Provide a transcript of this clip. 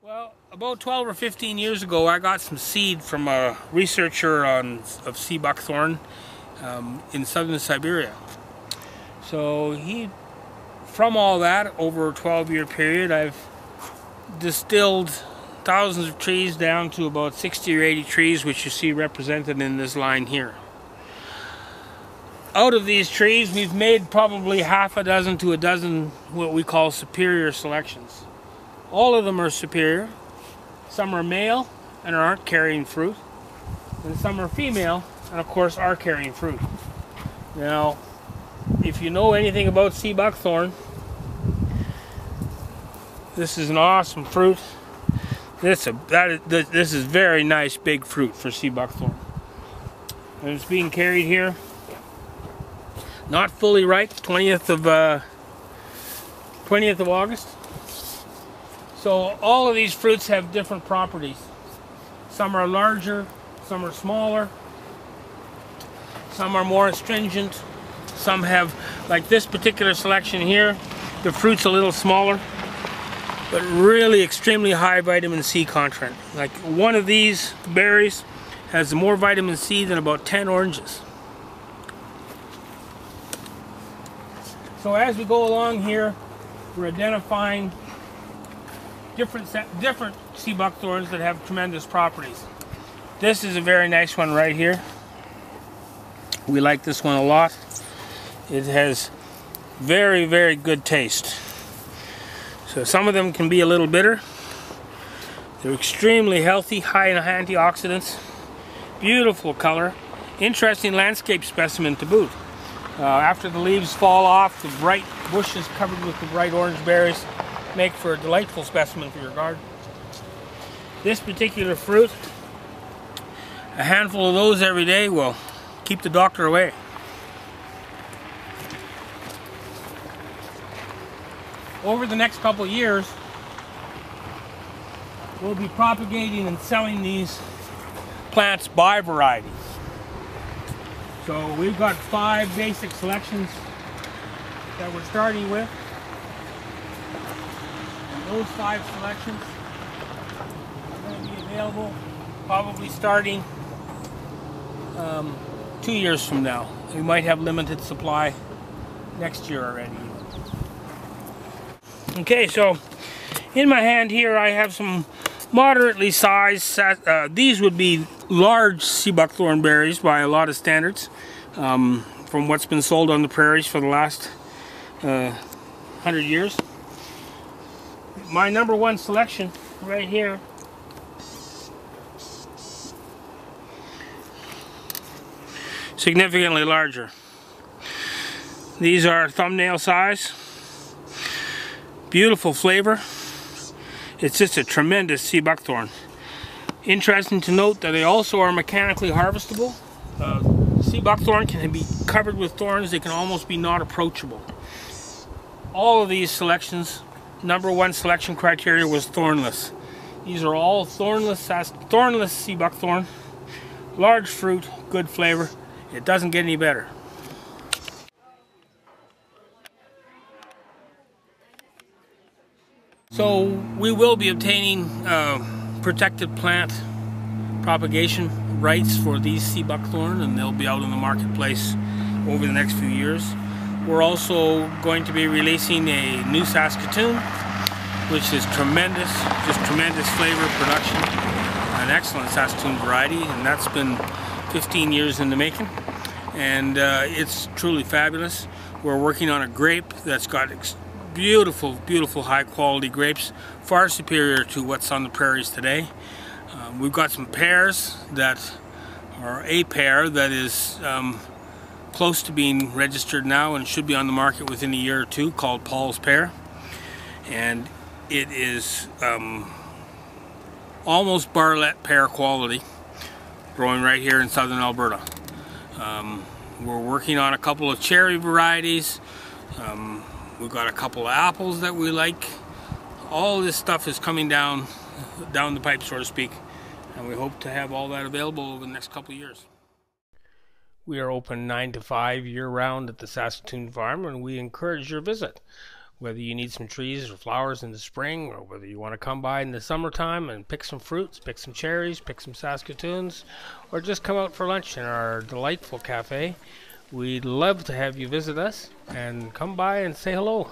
Well, about 12 or 15 years ago, I got some seed from a researcher of sea buckthorn in southern Siberia. So from all that, over a 12-year period, I've distilled thousands of trees down to about 60 or 80 trees, which you see represented in this line here. Out of these trees, we've made probably half a dozen to a dozen what we call superior selections. All of them are superior. Some are male and aren't carrying fruit, and some are female and of course are carrying fruit. Now, if you know anything about sea buckthorn, this is an awesome fruit. This is very nice big fruit for sea buckthorn. And it's being carried here. Not fully ripe, 20th of August. So all of these fruits have different properties. Some are larger, some are smaller, some are more astringent, some have, like this particular selection here, the fruit's a little smaller, but really extremely high vitamin C content. Like one of these berries has more vitamin C than about 10 oranges. So as we go along here, we're identifying different sea buckthorns that have tremendous properties. This is a very nice one right here. We like this one a lot. It has very, very good taste. So some of them can be a little bitter. They're extremely healthy, high in antioxidants. Beautiful color. Interesting landscape specimen to boot. After the leaves fall off, the bright bushes covered with the bright orange berries make for a delightful specimen for your garden. This particular fruit, a handful of those every day will keep the doctor away. Over the next couple of years, we'll be propagating and selling these plants by variety. So we've got 5 basic selections that we're starting with. And those 5 selections are going to be available probably starting 2 years from now. We might have limited supply next year already. Okay, so in my hand here I have some moderately sized, these would be large sea buckthorn berries by a lot of standards, from what's been sold on the prairies for the last 100 years. My number 1 selection right here significantly larger. These are thumbnail size. Beautiful flavor. It's just a tremendous sea buckthorn. Interesting to note that they also are mechanically harvestable. Sea buckthorn can be covered with thorns. They can almost be not approachable. All of these selections, number 1 selection criteria was thornless. These are all thornless sea buckthorn. Large fruit, good flavor. It doesn't get any better. So we will be obtaining protected plant propagation rights for these sea buckthorn, and they'll be out in the marketplace over the next few years. We're also going to be releasing a new Saskatoon, which is tremendous, just tremendous flavor production, an excellent Saskatoon variety, and that's been 15 years in the making, and it's truly fabulous. We're working on a grape that's got beautiful, beautiful high quality grapes, far superior to what's on the prairies today. We've got some pears that are a pear that is close to being registered now and should be on the market within a year or two, called Paul's pear, and it is almost Bartlett pear quality, growing right here in southern Alberta. We're working on a couple of cherry varieties. We've got a couple of apples that we like. All this stuff is coming down the pipe, so to speak, and we hope to have all that available over the next couple of years. We are open 9 to 5 year-round at the Saskatoon Farm, and we encourage your visit. Whether you need some trees or flowers in the spring, or whether you want to come by in the summertime and pick some fruits, pick some cherries, pick some Saskatoons, or just come out for lunch in our delightful cafe, we'd love to have you visit us and come by and say hello.